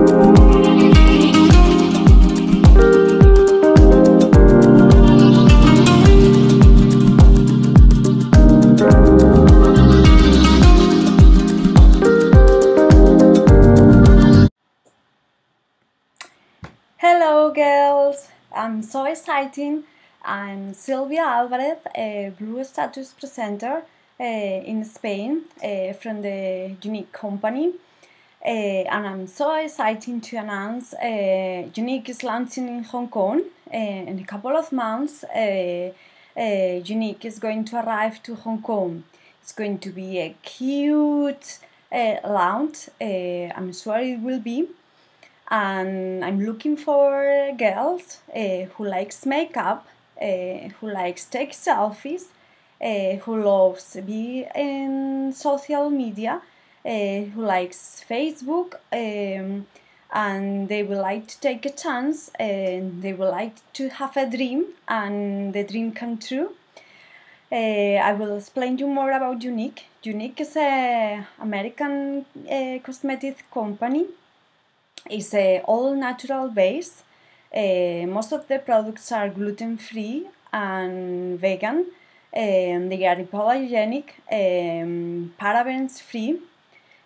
Hello girls, I'm so excited. I'm Silvia Alvarez, a Blue Status presenter in Spain from the Unique company. And I'm so excited to announce Unique is launching in Hong Kong. In a couple of months, Unique is going to arrive to Hong Kong. It's going to be a cute launch, I'm sure it will be. And I'm looking for girls who likes makeup, who likes take selfies, who loves be in social media, who likes Facebook, and they would like to take a chance, and they would like to have a dream, and the dream come true. I will explain you more about Unique. Unique is an American cosmetic company. It's all natural base. Most of the products are gluten-free and vegan. They are hypoallergenic, parabens-free.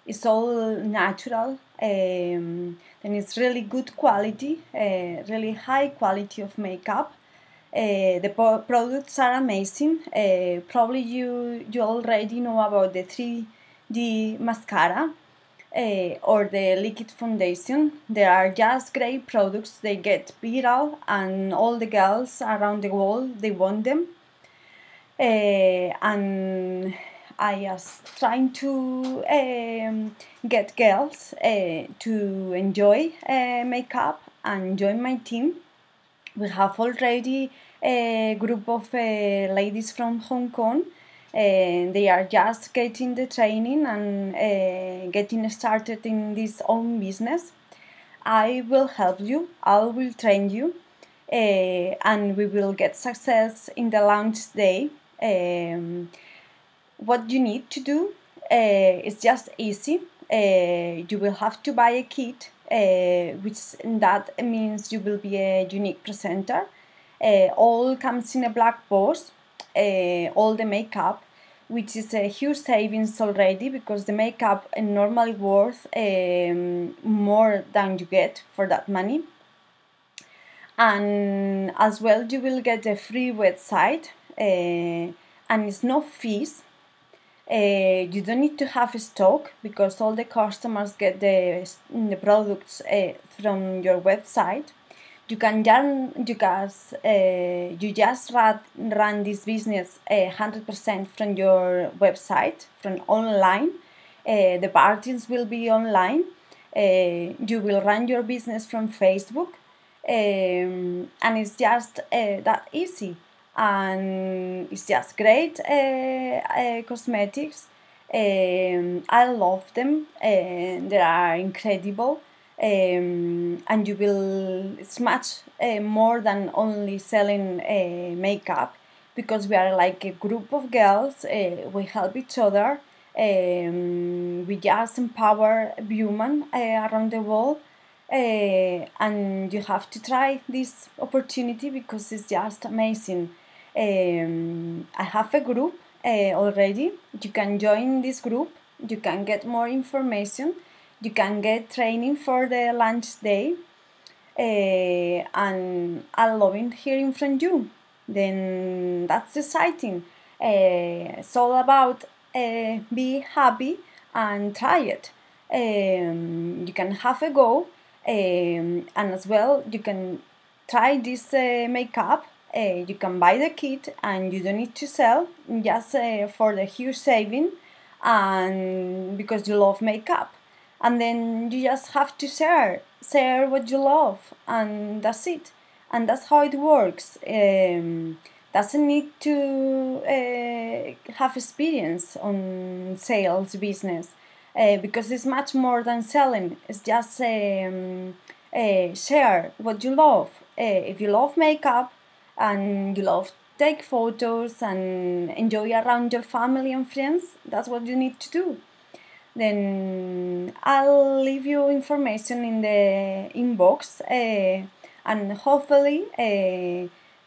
It's all natural, and it's really good quality, really high quality of makeup. The products are amazing. Probably you already know about the 3D mascara. Or the liquid foundation. They are just great products. They get viral, and all the girls around the world, they want them. And I was trying to get girls to enjoy makeup and join my team. We have already a group of ladies from Hong Kong. They are just getting the training and getting started in this own business. I will help you, I will train you, and we will get success in the launch day. What you need to do is just easy. You will have to buy a kit, which that means you will be a Unique presenter. All comes in a black box. All the makeup, which is a huge savings already, because the makeup normally worth more than you get for that money. And as well, you will get a free website, and it's no fees. You don't need to have stock, because all the customers get the products from your website. You just run this business 100% from your website, from online. The parties will be online. You will run your business from Facebook, and it's just that easy. And it's just great cosmetics. I love them. They are incredible. And you will, it's much more than only selling makeup, because we are like a group of girls. We help each other. We just empower women around the world. And you have to try this opportunity, because it's just amazing. I have a group already. You can join this group. You can get more information. You can get training for the launch day. And I love hearing from you. Then that's exciting. It's all about be happy and try it. You can have a go, and as well you can try this makeup. You can buy the kit, and you don't need to sell, just for the huge saving, and because you love makeup. And then you just have to share what you love, and that's it. And that's how it works. Doesn't need to have experience on sales business, because it's much more than selling. It's just share what you love. If you love makeup and you love take photos and enjoy around your family and friends, that's what you need to do. then I'll leave you information in the inbox, and hopefully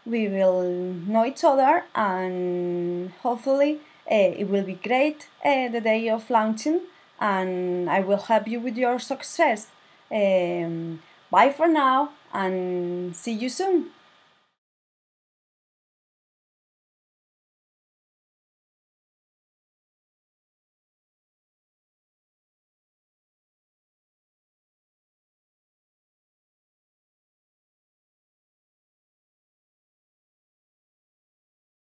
we will know each other, and hopefully it will be great the day of launching, and I will help you with your success. Bye for now, and see you soon.